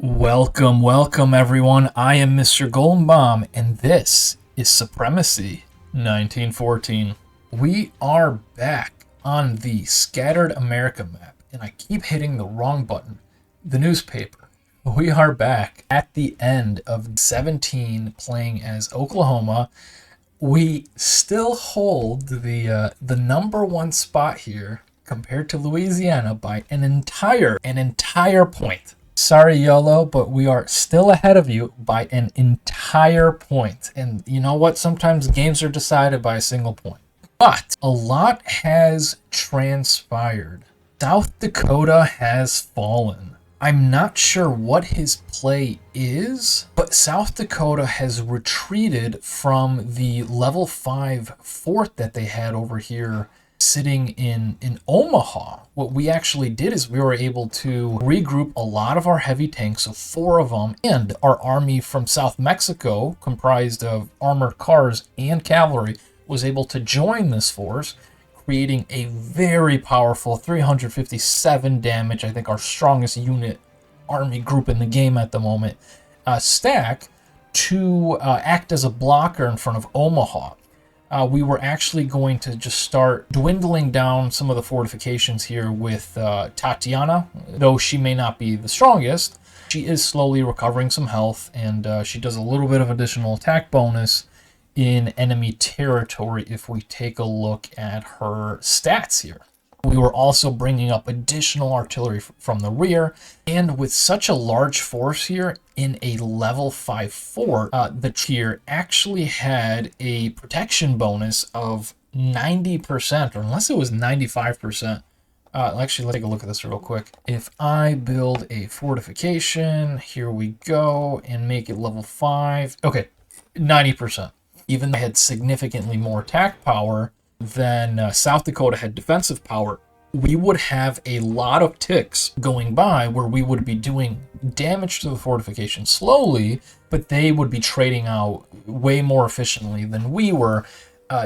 Welcome everyone. I am Mr. Goldenbaum, and this is Supremacy 1914. We are back on the Scattered America map, and I keep hitting the wrong button. The newspaper. We are back at the end of 17 playing as Oklahoma. We still hold the number one spot here compared to Louisiana by an entire point. Sorry, YOLO, but we are still ahead of you by an entire point. And you know what? Sometimes games are decided by a single point. But a lot has transpired. South Dakota has fallen. I'm not sure what his play is, but South Dakota has retreated from the level 5 fort that they had over here sitting in Omaha. What we actually did is we were able to regroup a lot of our heavy tanks, so 4 of them, and our army from South Mexico, comprised of armored cars and cavalry, was able to join this force, creating a very powerful 357 damage, I think our strongest unit army group in the game at the moment, stack to act as a blocker in front of Omaha. We were actually going to just start dwindling down some of the fortifications here with Tatiana. Though she may not be the strongest, she is slowly recovering some health, and she does a little bit of additional attack bonus in enemy territory if we take a look at her stats here. We were also bringing up additional artillery from the rear, and with such a large force here in a level 5 fort, the tier actually had a protection bonus of 90%, or unless it was 95%. Actually, let's take a look at this real quick. If I build a fortification, here we go, and make it level 5, okay, 90%. Even though I had significantly more attack power than South Dakota had defensive power, we would have a lot of ticks going by where we would be doing damage to the fortification slowly, but they would be trading out way more efficiently than we were.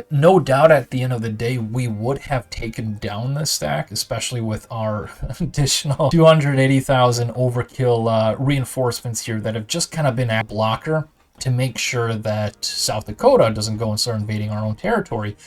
No doubt at the end of the day, we would have taken down this stack, especially with our additional 280,000 overkill reinforcements here that have just kind of been a blocker to make sure that South Dakota doesn't go and start invading our own territory.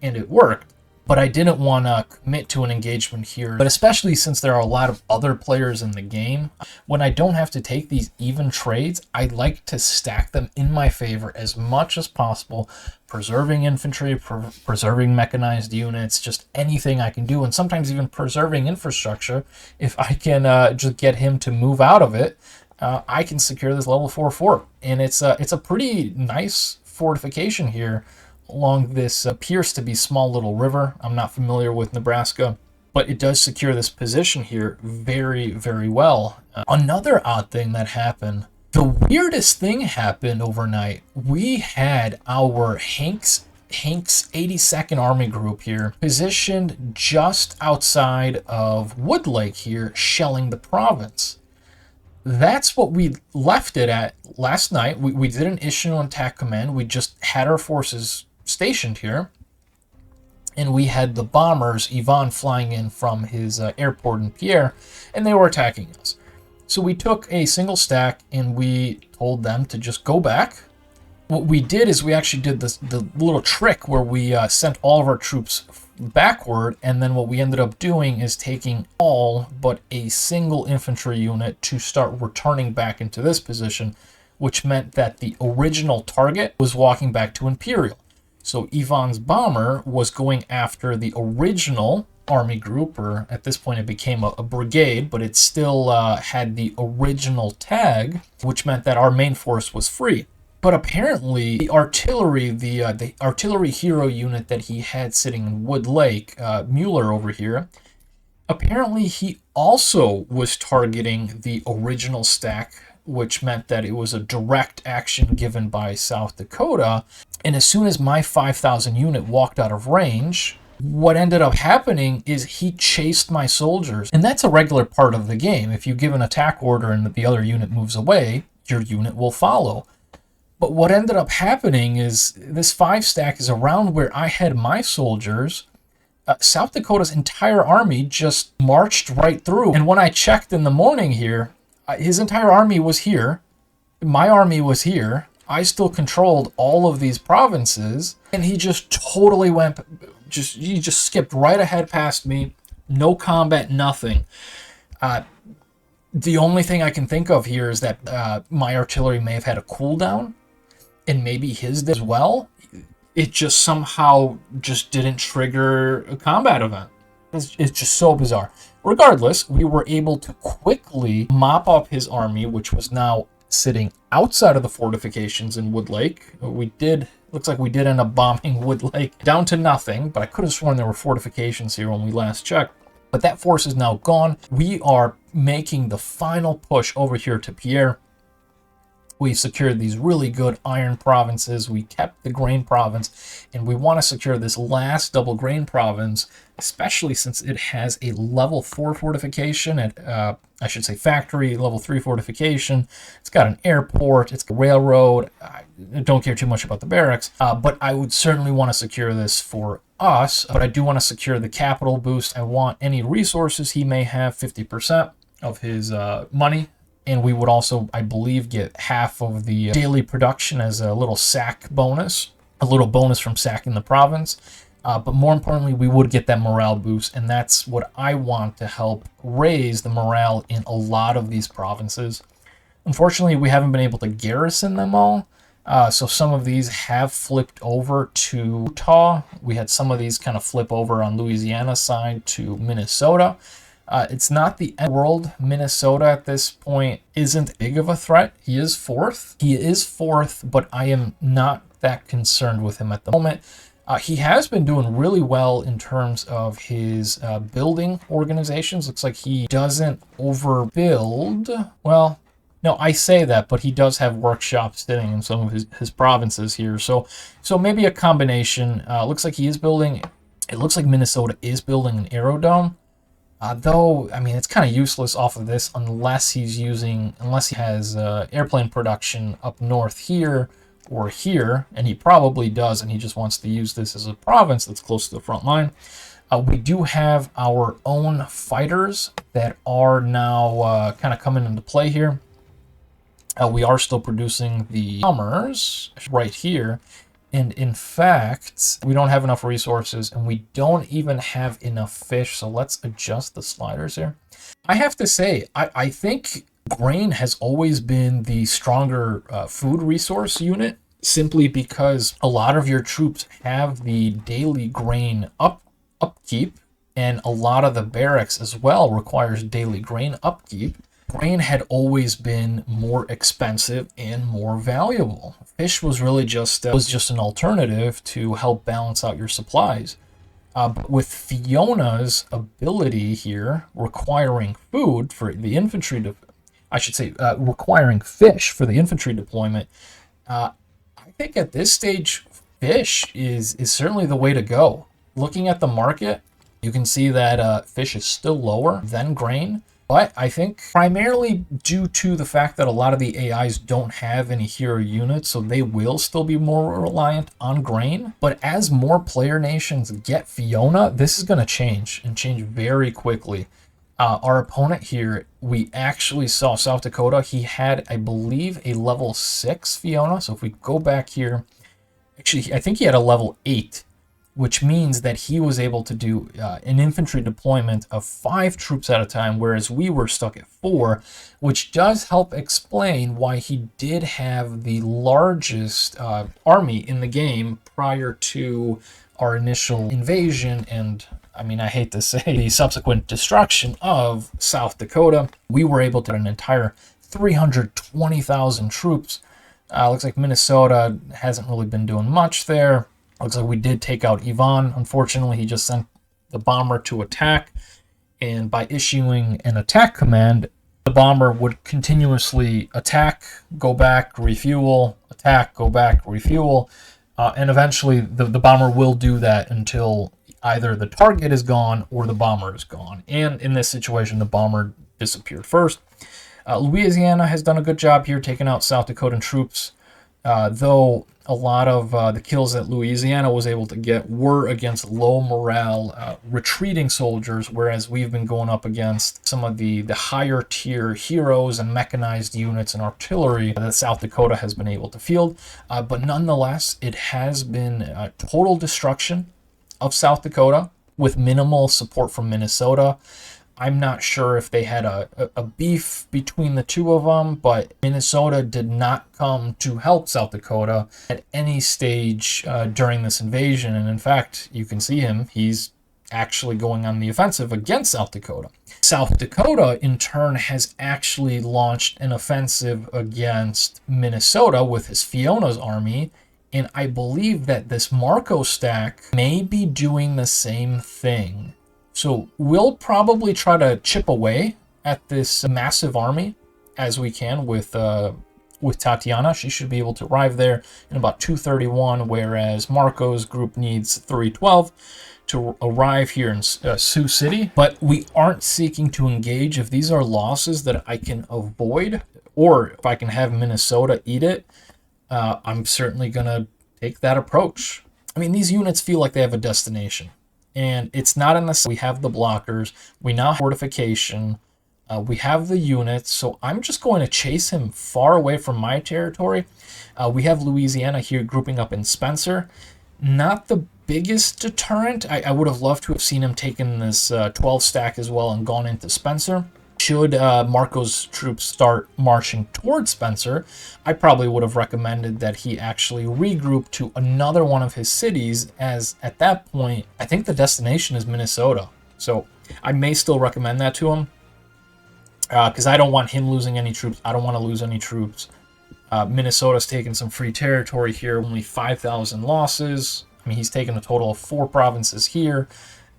And it worked, but I didn't want to commit to an engagement here, but especially since there are a lot of other players in the game, when I don't have to take these even trades, I like to stack them in my favor as much as possible, preserving infantry, preserving mechanized units, just anything I can do, and sometimes even preserving infrastructure. If I can just get him to move out of it, I can secure this level 4 fort, and it's a pretty nice fortification here along this appears to be small little river. I'm not familiar with Nebraska, but it does secure this position here very, very well. Another odd thing that happened, the weirdest thing happened overnight. We had our Hank's 82nd Army Group here positioned just outside of Wood Lake here, shelling the province. That's what we left it at last night. We didn't issue an attack command. We just had our forces stationed here, and we had the bombers, Ivan, flying in from his airport in Pierre, and they were attacking us. So we took a single stack and we told them to just go back. What we did is we actually did the little trick where we sent all of our troops backward, and then what we ended up doing is taking all but a single infantry unit to start returning back into this position, which meant that the original target was walking back to Imperial. So Ivan's bomber was going after the original army group, or at this point it became a brigade, but it still had the original tag, which meant that our main force was free. But apparently the artillery, the artillery hero unit that he had sitting in Wood Lake, Mueller over here, apparently he also was targeting the original stack, which meant that it was a direct action given by South Dakota. And as soon as my 5,000 unit walked out of range, what ended up happening is he chased my soldiers. And that's a regular part of the game. If you give an attack order and the other unit moves away, your unit will follow. But what ended up happening is this 5 stack is around where I had my soldiers. South Dakota's entire army just marched right through. And when I checked in the morning here, His entire army was here. My army was here. I still controlled all of these provinces, and he just totally he just skipped right ahead past me. No combat, nothing. The only thing I can think of here is that my artillery may have had a cooldown, and maybe his did as well. It just somehow just didn't trigger a combat event. It's just so bizarre. Regardless, we were able to quickly mop up his army, which was now sitting outside of the fortifications in Wood Lake. Looks like we did end up bombing Wood Lake down to nothing, but I could have sworn there were fortifications here when we last checked. But that force is now gone. We are making the final push over here to Pierre. We've secured these really good iron provinces. We kept the grain province, and we want to secure this last double grain province, especially since it has a level 4 fortification at, I should say factory, level 3 fortification. It's got an airport, it's got a railroad. I don't care too much about the barracks, but I would certainly want to secure this for us, but I do want to secure the capital boost. I want any resources he may have, 50% of his money. And we would also, I believe, get half of the daily production as a little sack bonus, a little bonus from sacking the province. But more importantly, we would get that morale boost, and that's what I want to help raise the morale in a lot of these provinces. Unfortunately, we haven't been able to garrison them all, so some of these have flipped over to Utah. We had some of these kind of flip over on Louisiana's side to Minnesota. It's not the end of the world. Minnesota at this point isn't big of a threat. He is fourth. But I am not that concerned with him at the moment. He has been doing really well in terms of his building organizations. Looks like he doesn't overbuild. Well, no, I say that, but he does have workshops sitting in some of his provinces here. So maybe a combination. Looks like he is building. It looks like Minnesota is building an aerodome. Though, I mean, it's kind of useless off of this unless he has airplane production up north here or here, and he probably does, and he just wants to use this as a province that's close to the front line. We do have our own fighters that are now kind of coming into play here. We are still producing the bombers right here. And in fact, we don't have enough resources, and we don't even have enough fish. So let's adjust the sliders here. I have to say, I think grain has always been the stronger food resource unit, simply because a lot of your troops have the daily grain upkeep, and a lot of the barracks as well requires daily grain upkeep. Grain had always been more expensive and more valuable. Fish was really just an alternative to help balance out your supplies. But with Fiona's ability here, requiring food for the infantry, requiring fish for the infantry deployment, I think at this stage, fish is certainly the way to go. Looking at the market, you can see that fish is still lower than grain. But I think primarily due to the fact that a lot of the AIs don't have any hero units, so they will still be more reliant on grain. But as more player nations get Fiona, this is going to change, and change very quickly. Our opponent here, we actually saw South Dakota. He had, I believe, a level 6 Fiona. So if we go back here, actually, I think he had a level 8. Which means that he was able to do an infantry deployment of 5 troops at a time, whereas we were stuck at 4, which does help explain why he did have the largest army in the game prior to our initial invasion and, I mean, I hate to say, the subsequent destruction of South Dakota. We were able to get an entire 320,000 troops. Looks like Minnesota hasn't really been doing much there. Looks like we did take out Ivan. Unfortunately, he just sent the bomber to attack, and by issuing an attack command, the bomber would continuously attack, go back, refuel, attack, go back, refuel, and eventually the bomber will do that until either the target is gone or the bomber is gone. And in this situation, the bomber disappeared first. Louisiana has done a good job here taking out South Dakotan troops, though a lot of the kills that Louisiana was able to get were against low morale retreating soldiers, whereas we've been going up against some of the higher tier heroes and mechanized units and artillery that South Dakota has been able to field. But nonetheless, it has been total destruction of South Dakota with minimal support from Minnesota. I'm not sure if they had a beef between the two of them, but Minnesota did not come to help South Dakota at any stage during this invasion. And in fact, you can see him. He's actually going on the offensive against South Dakota. South Dakota, in turn, has actually launched an offensive against Minnesota with his Fiona's army. And I believe that this Marco stack may be doing the same thing. So we'll probably try to chip away at this massive army as we can with Tatiana. She should be able to arrive there in about 2:31, whereas Marco's group needs 3:12 to arrive here in Sioux City. But we aren't seeking to engage. If these are losses that I can avoid, or if I can have Minnesota eat it, I'm certainly going to take that approach. I mean, these units feel like they have a destination. And it's not in the... We have the blockers. We now have fortification. We have the units. So I'm just going to chase him far away from my territory. We have Louisiana here grouping up in Spencer. Not the biggest deterrent. I would have loved to have seen him taken this 12 stack as well and gone into Spencer. Should Marco's troops start marching towards Spencer, I probably would have recommended that he actually regroup to another one of his cities, as at that point, I think the destination is Minnesota. So I may still recommend that to him, because I don't want him losing any troops. I don't want to lose any troops. Minnesota's taken some free territory here, only 5,000 losses. I mean, he's taken a total of 4 provinces here,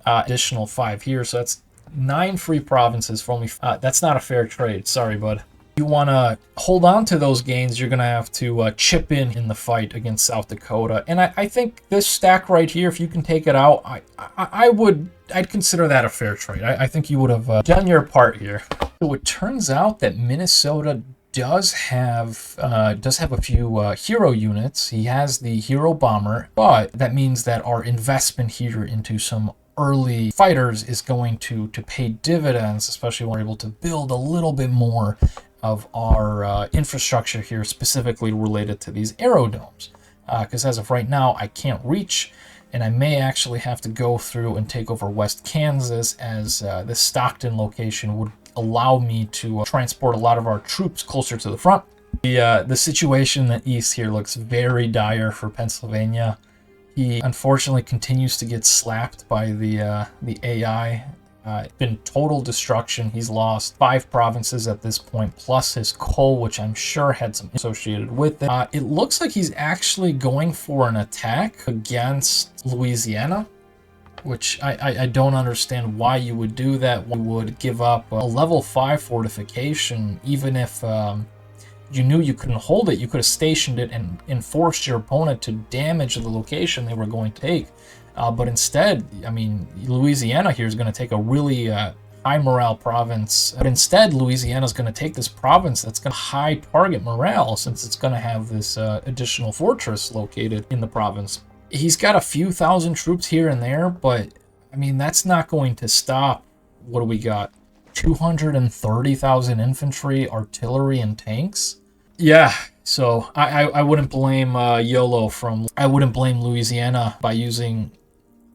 additional 5 here, so that's 9 free provinces for only... that's not a fair trade. Sorry, bud. You want to hold on to those gains, you're going to have to chip in the fight against South Dakota. And I think this stack right here, if you can take it out, I'd consider that a fair trade. I think you would have done your part here. So it turns out that Minnesota does have a few hero units. He has the hero bomber, but that means that our investment here into some early fighters is going to pay dividends, especially when we're able to build a little bit more of our infrastructure here, specifically related to these aerodomes. Because as of right now, I can't reach, and I may actually have to go through and take over West Kansas, as this Stockton location would allow me to transport a lot of our troops closer to the front. The situation in the east here looks very dire for Pennsylvania. He unfortunately continues to get slapped by the AI. It's been total destruction. He's lost 5 provinces at this point, plus his coal, which I'm sure had some associated with it. It looks like he's actually going for an attack against Louisiana, which I don't understand why you would do that. You would give up a level 5 fortification, even if... you knew you couldn't hold it. You could have stationed it and forced your opponent to damage the location they were going to take. But instead, I mean, Louisiana here is going to take a really high morale province. But instead, Louisiana is going to take this province that's going to high target morale, since it's going to have this additional fortress located in the province. He's got a few thousand troops here and there, but I mean, that's not going to stop. What do we got? 230,000 infantry, artillery, and tanks. Yeah, so I wouldn't blame YOLO from... I wouldn't blame Louisiana by using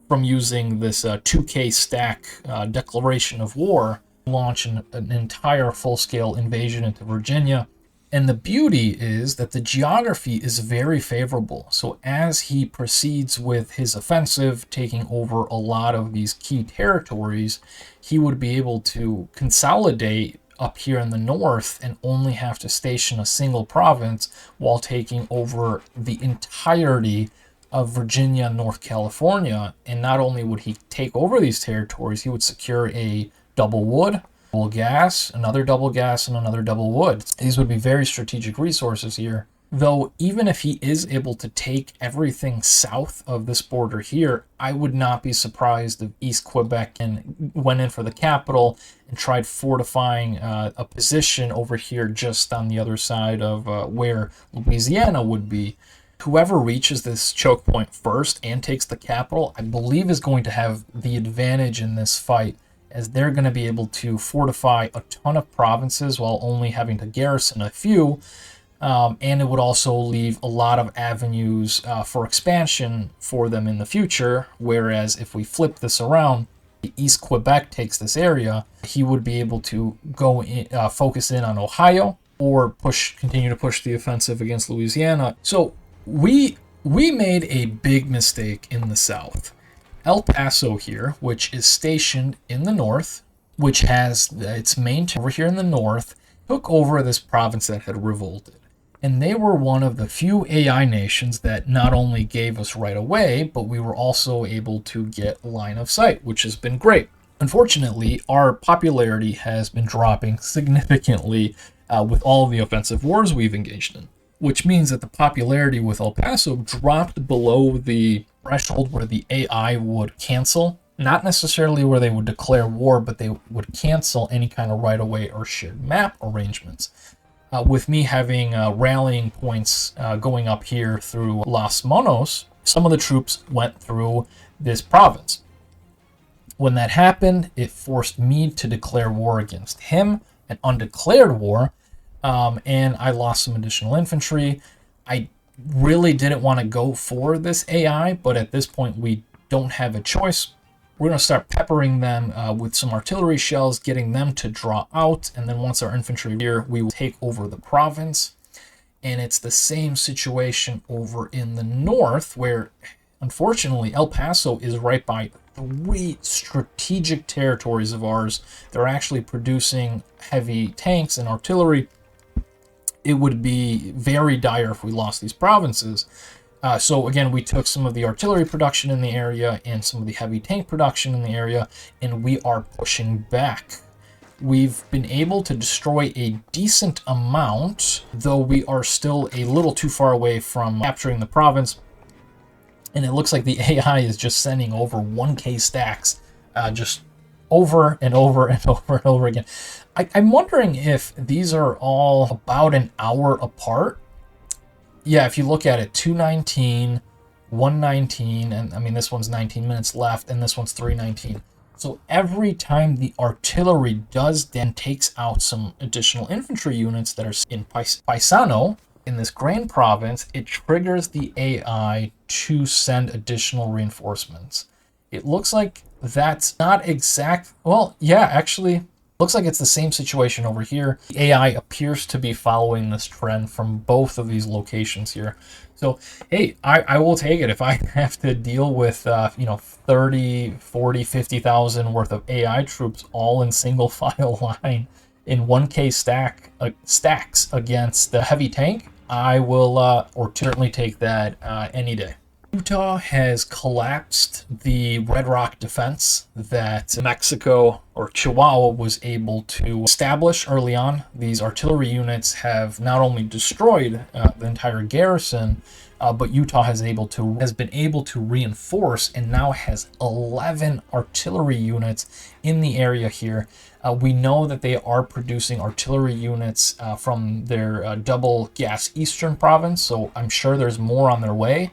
this 2K stack declaration of war to launch an entire full-scale invasion into Virginia. And the beauty is that the geography is very favorable. So as he proceeds with his offensive, taking over a lot of these key territories, he would be able to consolidate up here in the north and only have to station a single province while taking over the entirety of Virginia and North California. And not only would he take over these territories, he would secure a double wood, double gas, another double gas, and another double wood. These would be very strategic resources here. Though, even if he is able to take everything south of this border here, I would not be surprised if East Quebec went in for the capital and tried fortifying a position over here just on the other side of where Louisiana would be. Whoever reaches this choke point first and takes the capital, I believe, is going to have the advantage in this fight, as they're going to be able to fortify a ton of provinces while only having to garrison a few. And it would also leave a lot of avenues for expansion for them in the future. Whereas if we flip this around, East Quebec takes this area, he would be able to go in, focus in on Ohio, or continue to push the offensive against Louisiana. So we made a big mistake in the South. El Paso here, which is stationed in the north, which has its main over here in the north, took over this province that had revolted. And they were one of the few AI nations that not only gave us right away, but we were also able to get line of sight, which has been great. Unfortunately, our popularity has been dropping significantly with all of the offensive wars we've engaged in, which means that the popularity with El Paso dropped below the threshold where the AI would cancel. Not necessarily where they would declare war, but they would cancel any kind of right-of-way or shared map arrangements. With me having rallying points going up here through Los Monos, some of the troops went through this province. When that happened, it forced me to declare war against him, an undeclared war, and I lost some additional infantry. I really didn't want to go for this AI, but at this point we don't have a choice. We're going to start peppering them with some artillery shells, getting them to draw out, and then once our infantry are here, we will take over the province. And it's the same situation over in the north, where unfortunately El Paso is right by 3 strategic territories of ours. They're actually producing heavy tanks and artillery. It would be very dire if we lost these provinces. So again, we took some of the artillery production in the area and some of the heavy tank production in the area, and we are pushing back. We've been able to destroy a decent amount, though we are still a little too far away from capturing the province. And it looks like the AI is just sending over 1K stacks just over and over and over and over again. I'm wondering if these are all about an hour apart. Yeah, if you look at it, 219, 119, and I mean, this one's 19 minutes left, and this one's 319. So every time the artillery does then takes out some additional infantry units that are in Paisano, in this grain province, it triggers the AI to send additional reinforcements. It looks like that's not exact. Well, yeah, actually, looks like it's the same situation over here. The AI appears to be following this trend from both of these locations here. So, hey, I will take it. If I have to deal with, 30, 40, 50,000 worth of AI troops all in single file line in 1K stacks against the heavy tank, I will or certainly take that any day. Utah has collapsed the Red Rock defense that Mexico or Chihuahua was able to establish early on. These artillery units have not only destroyed the entire garrison, but Utah has been able to reinforce and now has 11 artillery units in the area here. We know that they are producing artillery units from their double gas eastern province, so I'm sure there's more on their way.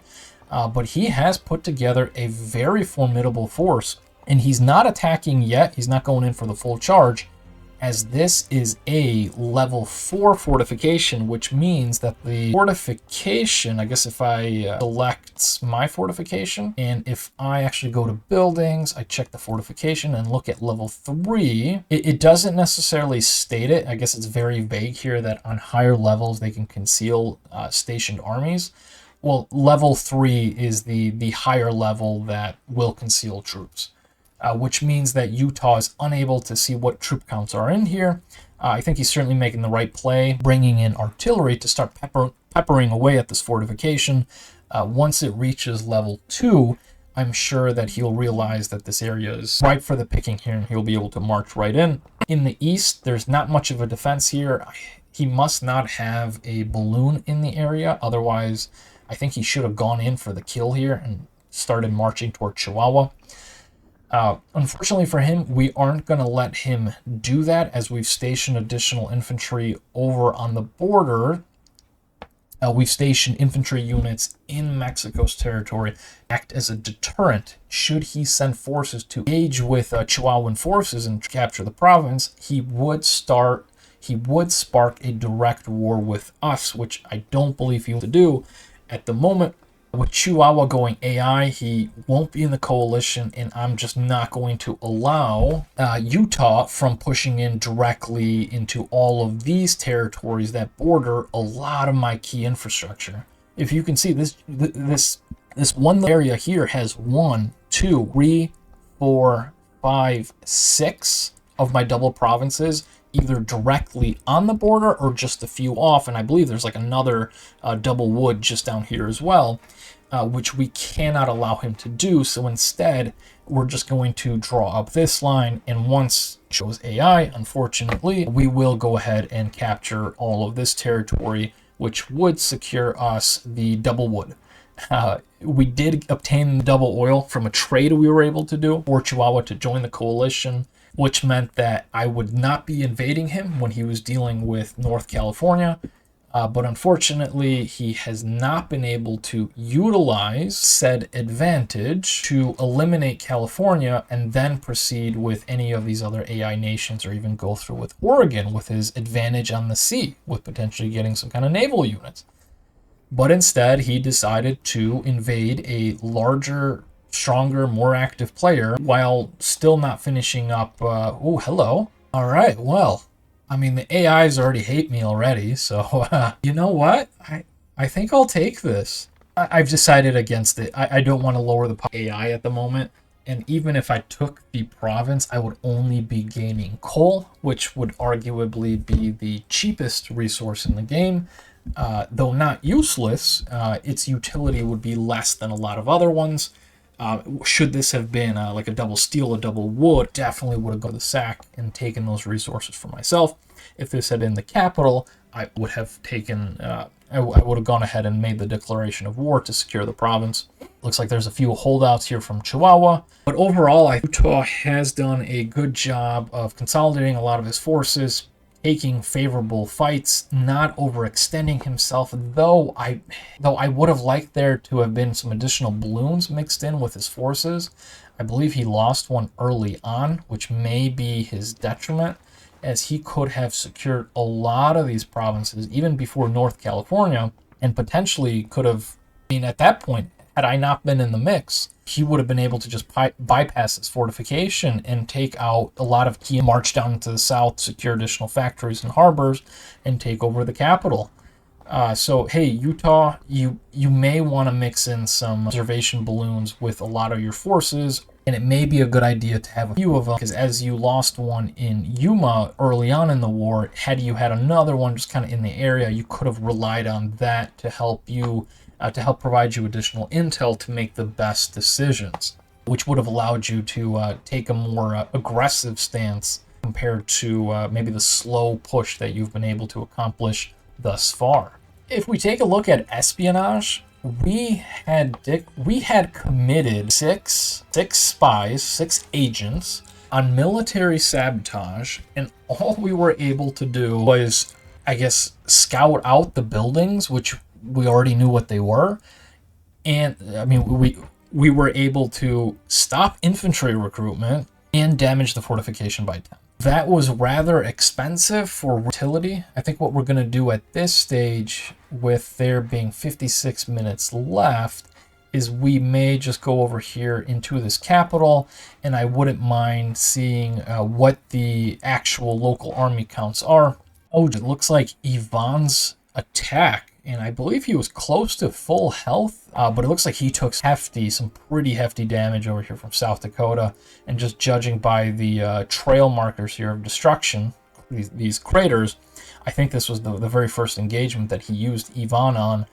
But he has put together a very formidable force, and he's not attacking yet. He's not going in for the full charge, as this is a level 4 fortification, which means that the fortification, I guess if I select my fortification, and if I actually go to buildings, I check the fortification and look at level 3, it doesn't necessarily state it. I guess it's very vague here that on higher levels they can conceal stationed armies. Well, level 3 is the higher level that will conceal troops, which means that Utah is unable to see what troop counts are in here. I think he's certainly making the right play, bringing in artillery to start peppering away at this fortification. Once it reaches level 2, I'm sure that he'll realize that this area is ripe for the picking here, and he'll be able to march right in. In the east, there's not much of a defense here. He must not have a balloon in the area, otherwise I think he should have gone in for the kill here and started marching toward Chihuahua. Unfortunately for him, we aren't going to let him do that, as we've stationed additional infantry over on the border We've stationed infantry units in Mexico's territory, act as a deterrent. Should he send forces to engage with Chihuahuan forces and capture the province, he would spark a direct war with us, which I don't believe he will do. At the moment, with Chihuahua going AI, he won't be in the coalition, and I'm just not going to allow Utah from pushing in directly into all of these territories that border a lot of my key infrastructure. If you can see, this one area here has 1, 2, 3, 4, 5, 6 of my double provinces either directly on the border or just a few off, and I believe there's like another double wood just down here as well, which we cannot allow him to do. So instead, we're just going to draw up this line, and once it shows AI, unfortunately, we will go ahead and capture all of this territory, which would secure us the double wood. We did obtain the double oil from a trade we were able to do for Chihuahua to join the coalition, which meant that I would not be invading him when he was dealing with North California. But unfortunately, he has not been able to utilize said advantage to eliminate California and then proceed with any of these other AI nations, or even go through with Oregon with his advantage on the sea, with potentially getting some kind of naval units. But instead, he decided to invade a larger, stronger, more active player while still not finishing up. Oh, hello. All right, well, I mean, the AIs already hate me already, so you know what? I think I'll take this. I've decided against it. I don't want to lower the AI at the moment, and even if I took the province, I would only be gaining coal, which would arguably be the cheapest resource in the game. Though not useless, its utility would be less than a lot of other ones. Should this have been like a double steel, a double wood, definitely would have gone to the sack and taken those resources for myself. If this had been the capital, I would have taken, I would have gone ahead and made the declaration of war to secure the province. Looks like there's a few holdouts here from Chihuahua, but overall, Utah has done a good job of consolidating a lot of his forces, taking favorable fights, not overextending himself, though I would have liked there to have been some additional balloons mixed in with his forces. I believe he lost one early on, which may be his detriment, as he could have secured a lot of these provinces even before North California, and potentially could have, I mean, at that point, had I not been in the mix, he would have been able to just bypass this fortification and take out a lot of key, march down into the south, secure additional factories and harbors, and take over the capital. So, hey, Utah, you may want to mix in some observation balloons with a lot of your forces, and it may be a good idea to have a few of them, because as you lost one in Yuma early on in the war, had you had another one just kind of in the area, you could have relied on that to help you to help provide you additional intel to make the best decisions, which would have allowed you to take a more aggressive stance compared to maybe the slow push that you've been able to accomplish thus far. If we take a look at espionage, we had committed six spies, 6 agents on military sabotage, and all we were able to do was, I guess, scout out the buildings, which we already knew what they were, and I mean, we were able to stop infantry recruitment and damage the fortification by 10. That was rather expensive for utility. I think what we're going to do at this stage, with there being 56 minutes left, is we may just go over here into this capital, and I wouldn't mind seeing what the actual local army counts are. Oh, it looks like Ivan's attack, and I believe he was close to full health, but it looks like he took some pretty hefty damage over here from South Dakota. And just judging by the trail markers here of destruction, these craters, I think this was the very first engagement that he used Ivan on.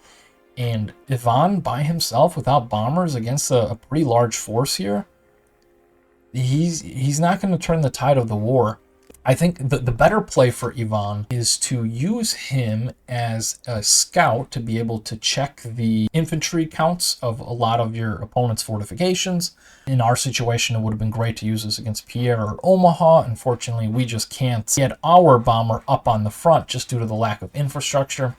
And Ivan by himself without bombers against a pretty large force here, he's not going to turn the tide of the war. I think the better play for Ivan is to use him as a scout to be able to check the infantry counts of a lot of your opponent's fortifications. In our situation, it would have been great to use this against Pierre or Omaha. Unfortunately, we just can't get our bomber up on the front just due to the lack of infrastructure.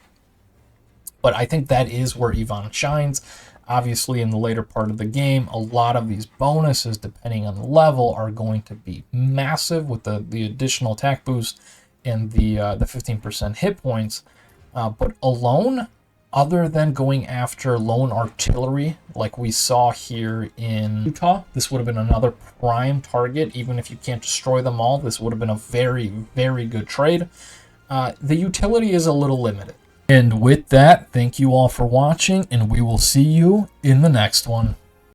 But I think that is where Yvonne shines. Obviously, in the later part of the game, a lot of these bonuses, depending on the level, are going to be massive with the additional attack boost and the 15% hit points. But alone, other than going after lone artillery like we saw here in Utah, this would have been another prime target. Even if you can't destroy them all, this would have been a very, very good trade. The utility is a little limited. And with that, thank you all for watching, and we will see you in the next one.